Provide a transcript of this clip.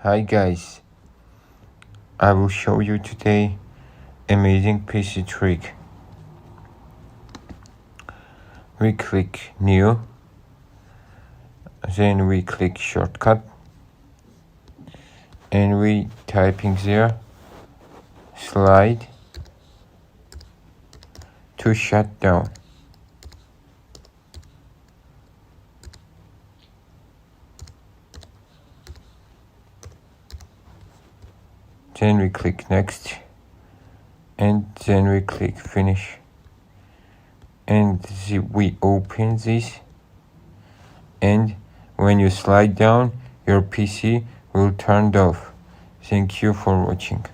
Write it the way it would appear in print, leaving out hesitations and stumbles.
Hi guys, I will show you today amazing PC trick. We click new, then we click shortcut and we typing there slide to shut down. Then we click next and then we click finish, and we open this, and when you slide down your PC will turn off. Thank you for watching.